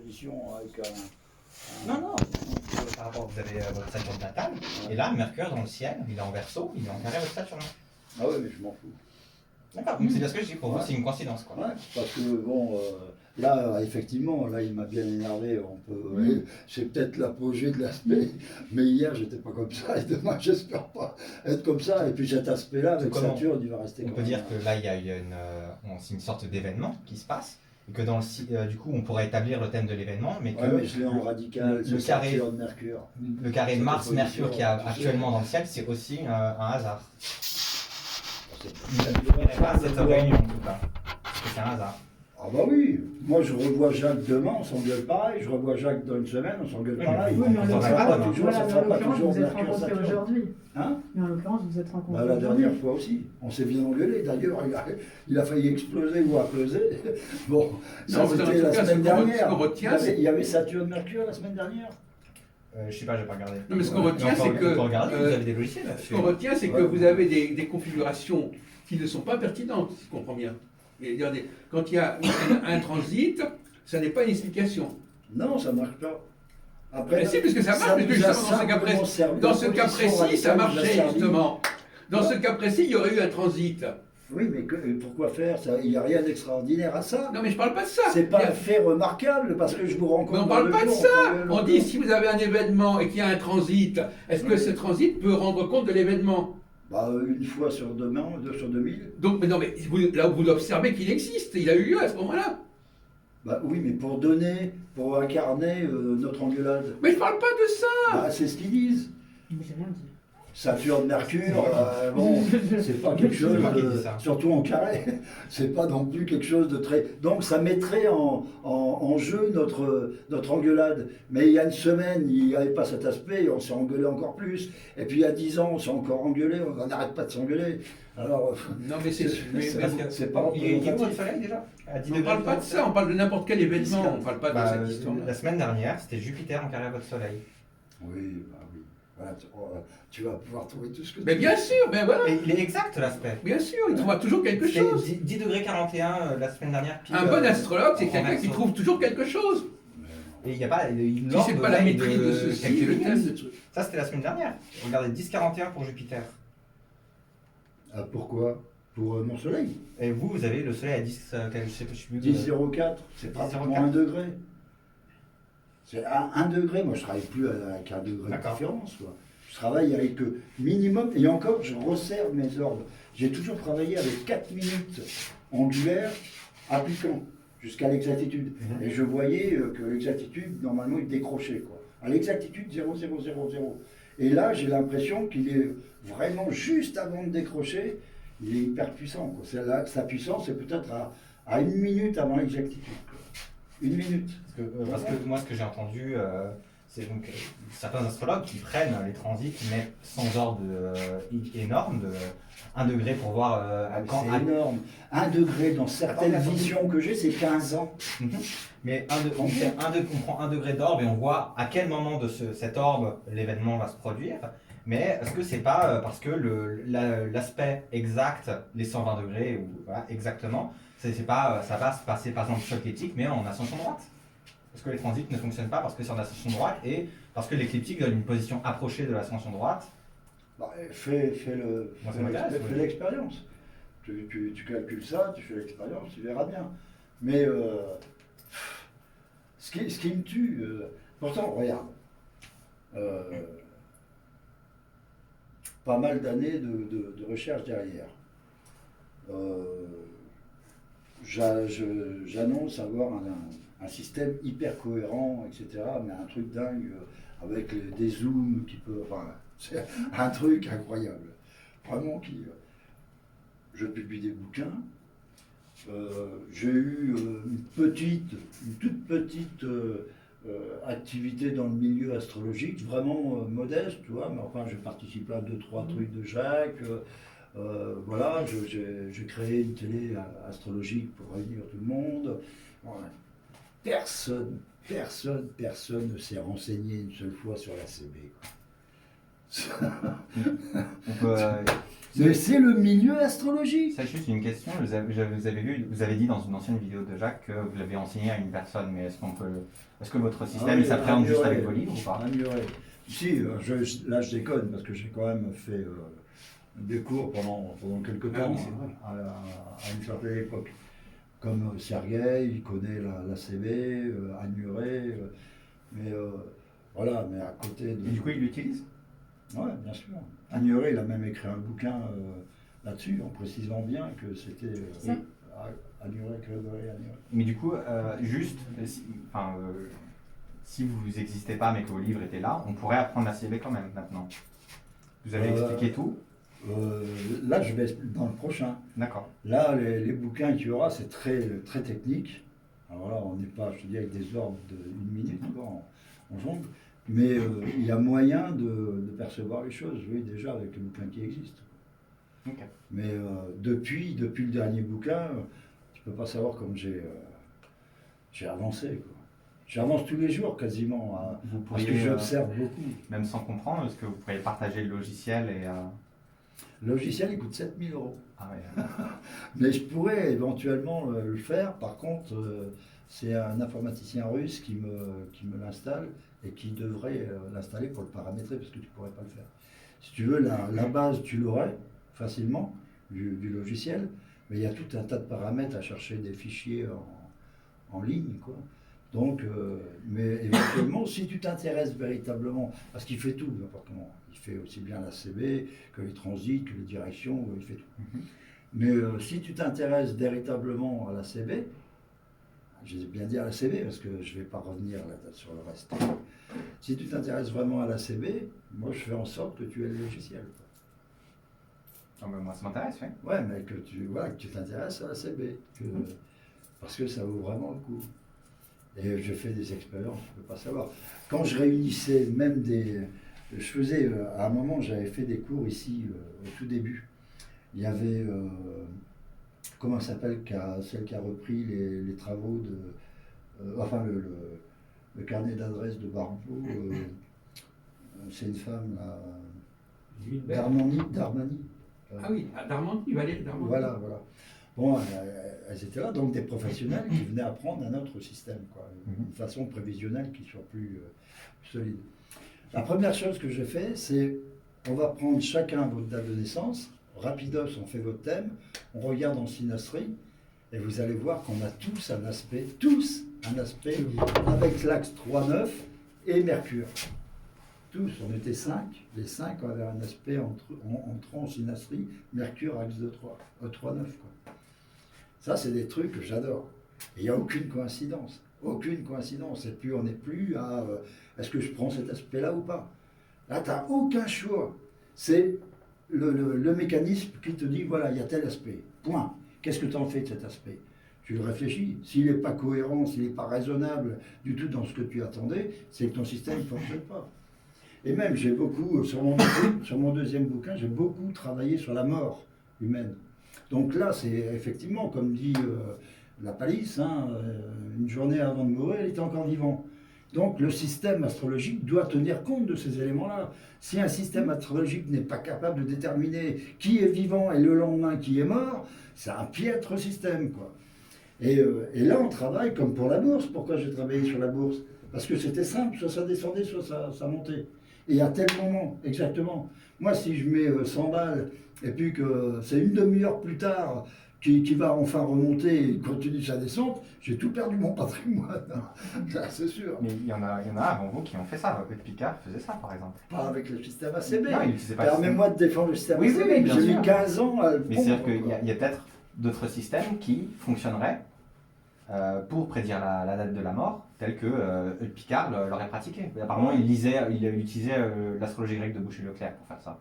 Position avec Non, non, par rapport, vous avez votre Saturne natale, et là, Mercure dans le ciel, il est en Verseau, il est en carré avec Saturne. Ah ouais, mais je m'en fous. D'accord, donc c'est bien ce que je dis, pour vous, Ouais. c'est une coïncidence, quoi. Ouais, parce que bon, là, effectivement, là, il m'a bien énervé. C'est peut-être l'apogée de l'aspect, mais hier, j'étais pas comme ça, et demain, j'espère pas être comme ça. Et puis cet aspect-là, avec Comment Saturne, il va rester On comme peut dire ça. que là, il y a c'est une sorte d'événement qui se passe, et que dans du coup, on pourrait établir le thème de l'événement, mais que Ouais, mais je l'ai en radical, le carré, Saturne, Mercure. le carré Cette Mars-Mercure qu'il y a opposition, tu sais. actuellement dans le ciel, c'est aussi un hasard. C'est- Il n'y aurait pas cette réunion, en tout cas. Parce que c'est un hasard. Ah bah oui, moi je revois Jacques demain, on s'engueule pareil, je revois Jacques dans une semaine, on s'engueule Oui, pareil. mais Oui, mais en on s'en Ça va fera pas pas demain. toujours, ça Voilà, fera mais en pas l'occurrence, toujours vous êtes Mercure rencontrés Saturne. aujourd'hui. Hein? Mais en l'occurrence, vous êtes rencontrés Bah, la aujourd'hui. dernière fois aussi, on s'est bien engueulé. D'ailleurs, il a failli exploser ou imploser. Bon, ça Non, mais en c'était tout la cas, semaine dernière. ce qu'on retient, Il y avait Saturne-Mercure la semaine dernière. Je sais pas, j'ai pas regardé. Non, mais ce qu'on Ouais. retient, Mais on c'est peut- que, on peut regarder, vous euh, avez des logiciels ce là-dessus. qu'on retient, c'est que Ouais. vous avez des configurations qui ne sont pas pertinentes, si je comprends bien. Quand il y a un transit, ça n'est pas une explication. Non, ça marche pas. Après, Mais si, puisque ça marche, parce que nous a justement, simplement servi. dans ce cas L'opposition précis, ça radicale nous a marchait servi. justement. Dans ce cas précis, il y aurait eu un transit. Oui, mais pourquoi faire ça? Il n'y a rien d'extraordinaire à ça. Non, mais je parle pas de ça. C'est pas Il y a- un fait remarquable parce que je vous rencontre. Mais on dans parle le pas de jour, ça. s'engueule, On dit si vous avez un événement et qu'il y a un transit, est-ce que Oui. ce transit peut rendre compte de l'événement? Bah, une fois sur 2000. Donc, mais non, mais là, vous observez qu'il existe. Il a eu lieu à ce moment-là. Bah oui, mais pour incarner notre engueulade. Mais je parle pas de ça. Bah, c'est ce qu'ils disent. Mais j'ai rien dit. Saturne, Mercure, bon, c'est pas quelque chose, C'est moi qui dis ça. surtout en carré, c'est pas non plus quelque chose de très. Donc ça mettrait en jeu notre engueulade. Mais il y a une semaine, il n'y avait pas cet aspect, et on s'est engueulé encore plus. Et puis il y a 10 ans, on s'est encore engueulé, on n'arrête pas de s'engueuler. Alors, Non, mais c'est. Parce que c'est pas il y a où représentatif. le soleil déjà À 10 On degrés parle pas de ça, on parle de n'importe quel événement, on parle pas Bah, de cette histoire. la semaine dernière, c'était Jupiter en carré à votre soleil. Oui, bah oui. Voilà, tu vas pouvoir trouver tout ce que Mais tu bien veux. sûr, mais voilà. Et il est exact l'aspect. Bien sûr, il trouvera toujours quelque C'était chose. 10 degrés 41 la semaine dernière. Pile, Un bon astrologue, c'est en quelqu'un qui verso. trouve toujours quelque chose. Et il n'y a pas. Si c'est pas la maîtrise de ceci, quelques le minutes. thème de truc. Ça, c'était la semaine dernière. Regardez, 10-41 pour Jupiter. Ah, pourquoi? Pour mon soleil. Et vous, vous avez le soleil à 10, je sais plus. 10,04, c'est 10,04. pratiquement 1 degré. C'est 1 degré, moi je travaille plus avec 1 degré de D'accord. différence. Quoi. Je travaille avec minimum, et encore je resserre mes ordres. J'ai toujours travaillé avec 4 minutes angulaires appliquant jusqu'à l'exactitude. Mhm. Et je voyais que l'exactitude, normalement, il décrochait. Quoi. À l'exactitude, 0,000. Et là, j'ai l'impression qu'il est vraiment juste avant de décrocher, il est hyper puissant. Quoi. Sa puissance, c'est peut-être à 1 minute avant l'exactitude. Quoi. 1 minute. Parce que moi, ce que j'ai entendu, c'est donc certains astrologues qui prennent les transits, qui mettent sans ordre énorme, de 1 degré pour voir C'est énorme. 1 degré dans certaines Attends, visions que j'ai, c'est 15 ans. Mhm. Mais on prend 1 degré d'orbe et on voit à quel moment de cet orbe l'événement va se produire. Mais est-ce que c'est pas parce que l'aspect exact, les 120 degrés, ou voilà, exactement, c'est pas, ça va se passer par exemple choc éthique, mais en ascension droite? Parce que les transits ne fonctionnent pas parce que c'est en ascension droite et parce que l'écliptique donne une position approchée de l'ascension droite. Bah, fais Moi, ça m'intéresse, oui. l'expérience. Tu calcules ça, tu fais l'expérience, tu verras bien. Mais ce qui me tue, pourtant, regarde, pas mal d'années de recherche derrière. J'annonce avoir un système hyper cohérent, etc. Mais un truc dingue, avec des zooms qui peuvent. Enfin, c'est un truc incroyable. Vraiment qui. Je publie des bouquins. J'ai eu une toute petite activité dans le milieu astrologique, vraiment modeste, tu vois, mais enfin je participe à 2-3 trucs de Jacques. Voilà, j'ai créé une télé astrologique pour réunir tout le monde. Voilà. Personne ne s'est renseigné une seule fois sur la CB. On peut, Mais c'est le milieu astrologique. C'est juste une question. Vous avez dit dans une ancienne vidéo de Jacques que vous l'avez enseigné à une personne, mais est-ce que votre système il s'appréhende juste avec vos livres ou pas? Si, là je déconne parce que j'ai quand même fait des cours pendant quelques temps oui, c'est vrai. à une certaine époque. Comme Sergueï, il connaît la CB, Agnuret, mais voilà, mais à côté de... Et du coup, il l'utilise? Ouais, bien sûr. Agnuret, il a même écrit un bouquin là-dessus, en précisant bien que c'était Agnuret, Grégory Agnuret. Mais du coup, si vous n'existez pas mais que vos livres étaient là, on pourrait apprendre la CB quand même maintenant. Vous avez expliqué tout? Là, je vais dans le prochain. D'accord. Là, les bouquins qu'il y aura, c'est très, très technique. Alors là, on n'est pas, je te dis, avec des ordres d'1 minute, quoi, on jongle. Mais il y a moyen de percevoir les choses, oui, déjà avec les bouquins qui existent. Ok. Mais depuis le dernier bouquin, tu peux pas savoir comme j'ai avancé, quoi. J'avance tous les jours quasiment, Vous parce que pourriez, j'observe beaucoup. même sans comprendre, est-ce que vous pourriez partager le logiciel et... Le logiciel, il coûte 7 000 €. Ah ouais. Mais je pourrais éventuellement le faire. Par contre, c'est un informaticien russe qui me l'installe et qui devrait l'installer pour le paramétrer parce que tu ne pourrais pas le faire. Si tu veux, la base, tu l'aurais facilement du logiciel, mais il y a tout un tas de paramètres à chercher des fichiers en ligne, quoi. Donc, mais éventuellement, si tu t'intéresses véritablement, parce qu'il fait tout, n'importe comment, il fait aussi bien la CB que les transits, que les directions, il fait tout. Mais si tu t'intéresses véritablement à la CB, j'ai bien dit à la CB parce que je ne vais pas revenir là, sur le reste. Si tu t'intéresses vraiment à la CB, moi je fais en sorte que tu aies le logiciel. Ah ben moi ça m'intéresse, oui. Ouais, mais que tu t'intéresses à la CB, parce que ça vaut vraiment le coup. Et je fais des expériences, je ne peux pas savoir. Quand je réunissais même je faisais, à un moment, j'avais fait des cours ici, au tout début. Il y avait, comment ça s'appelle, celle qui a repris les travaux enfin, le carnet d'adresse de Barbeau. C'est une femme, là, Darmani. Ah oui, Darmani, Valérie Darmani. Voilà. Bon, elles étaient là, donc des professionnels qui venaient apprendre un autre système, quoi, une façon prévisionnelle qui soit plus solide. La première chose que j'ai fait, c'est on va prendre chacun votre date de naissance, rapidos, on fait votre thème, on regarde en synastrie, et vous allez voir qu'on a tous un aspect avec l'axe 3-9 et Mercure. Tous, on était 5, les 5 avaient un aspect entrant en synastrie, Mercure, axe de 3-9, quoi. Ça, c'est des trucs que j'adore. Il n'y a aucune coïncidence. Et puis, on n'est plus à est-ce que je prends cet aspect-là ou pas. Là, tu n'as aucun choix. C'est le mécanisme qui te dit voilà, il y a tel aspect. Point. Qu'est-ce que tu en fais de cet aspect? Tu le réfléchis. S'il n'est pas cohérent, s'il n'est pas raisonnable du tout dans ce que tu attendais, c'est que ton système ne fonctionne pas. Et même, j'ai beaucoup, sur mon deuxième bouquin, j'ai beaucoup travaillé sur la mort humaine. Donc là, c'est effectivement, comme dit la palisse, une journée avant de mourir, il était encore vivant. Donc le système astrologique doit tenir compte de ces éléments-là. Si un système astrologique n'est pas capable de déterminer qui est vivant et le lendemain qui est mort, c'est un piètre système, quoi. Et là, on travaille comme pour la bourse. Pourquoi j'ai travaillé sur la bourse? Parce que c'était simple, soit ça descendait, soit ça montait. Et à tel moment, exactement. Moi, si je mets 100 balles, et puis que c'est une demi-heure plus tard qui va enfin remonter et continue sa descente, j'ai tout perdu mon patrimoine. C'est sûr. Mais il y en a avant vous qui ont fait ça. Eudes Picard faisait ça, par exemple. Pas avec le système ACB. Non, il n'utilisait pas le système. Permets-moi de défendre le système Oui, ACB. oui, bien J'ai sûr. mis 15 ans à le Mais pondre, c'est-à-dire qu'il quoi. y a peut-être d'autres systèmes qui fonctionneraient pour prédire la date de la mort, tel que Eudes Picard l'aurait pratiqué. Apparemment, il utilisait l'astrologie grecque de Boucher-Leclerc pour faire ça.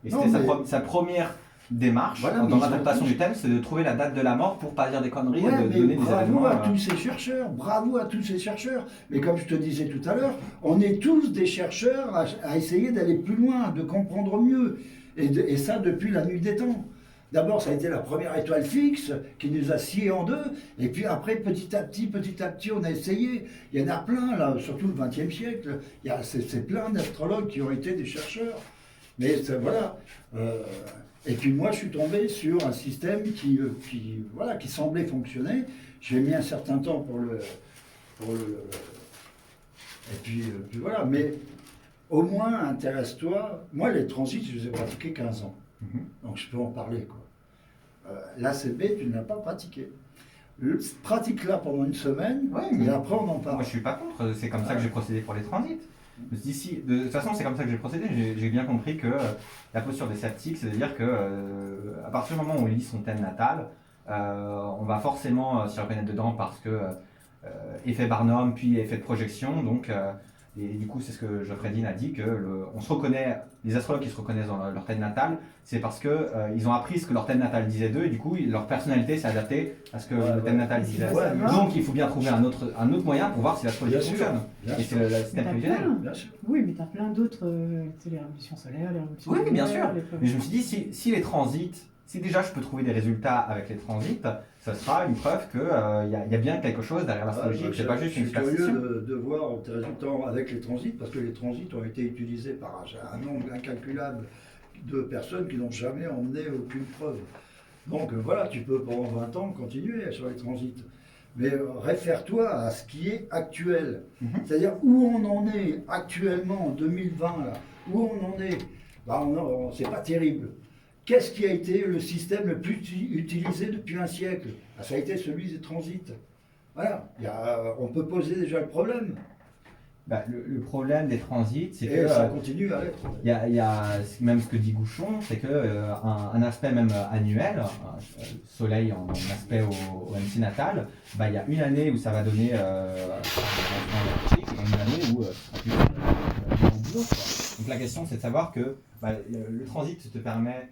Et Non, c'était mais- sa première démarche Voilà, dans mais ils l'adaptation sont- du thème, c'est de trouver la date de la mort pour pas dire des conneries Ouais, et de mais donner des bravo événements. à tous ces chercheurs, bravo à tous ces chercheurs. Mais comme je te disais tout à l'heure, on est tous des chercheurs à essayer d'aller plus loin, de comprendre mieux. Et ça depuis la nuit des temps. D'abord, ça a été la première étoile fixe qui nous a sciés en deux. Et puis après, petit à petit, on a essayé. Il y en a plein, là, surtout le XXe siècle. C'est plein d'astrologues qui ont été des chercheurs. Mais voilà. Et puis moi, je suis tombé sur un système qui semblait fonctionner. J'ai mis un certain temps pour le et puis voilà. Mais au moins, intéresse-toi. Moi, les transits, je les ai pratiqués 15 ans. Donc je peux en parler, quoi. L'ACB, tu ne l'as pas pratiqué. Pratique-la pendant une semaine, Ouais, et mais après on en parle. moi je suis pas contre, c'est comme ça que j'ai procédé pour les transits. Je me suis dit, de toute façon, c'est comme ça que j'ai procédé. J'ai bien compris que la posture des sceptiques, c'est-à-dire que à partir du moment où on lit son thème natal, on va forcément s'y reconnaître dedans parce que effet Barnum, puis effet de projection. Donc, et du coup, c'est ce que Geoffrey Dean a dit, que on se reconnaît, les astrologues qui se reconnaissent dans leur thème natal, c'est parce que ils ont appris ce que leur thème natal disait d'eux, et du coup, leur personnalité s'est adaptée à ce que le thème natal disait. Donc, il faut bien trouver un autre moyen pour voir si l'astrologie fonctionne. Et c'est le système prévisionnel. Bien sûr. Oui, mais tu as plein d'autres, tu sais, les révolutions solaires, les révolutions Oui, bien lunaires, sûr. les Mais je me suis dit, si les transits, si déjà je peux trouver des résultats avec les transits, ça sera une preuve qu'il y a bien quelque chose derrière l'astrologie, que c'est pas juste une Je suis curieux superstition. de voir tes résultats avec les transits, parce que les transits ont été utilisés par un nombre incalculable de personnes qui n'ont jamais emmené aucune preuve. Donc voilà, tu peux pendant 20 ans continuer sur les transits. Mais réfère-toi à ce qui est actuel. C'est-à-dire où on en est actuellement en 2020, là, où on en est, c'est pas terrible. Qu'est-ce qui a été le système le plus utilisé depuis un siècle? Ça a été celui des transits. Voilà, on peut poser déjà le problème. Le problème des transits, c'est Et que ça continue à l'être. il y a même ce que dit Gouchon, c'est que un aspect même annuel, Soleil en aspect au MC natal, il y a une année où ça va donner une année où donc la question c'est de savoir que le transit te permet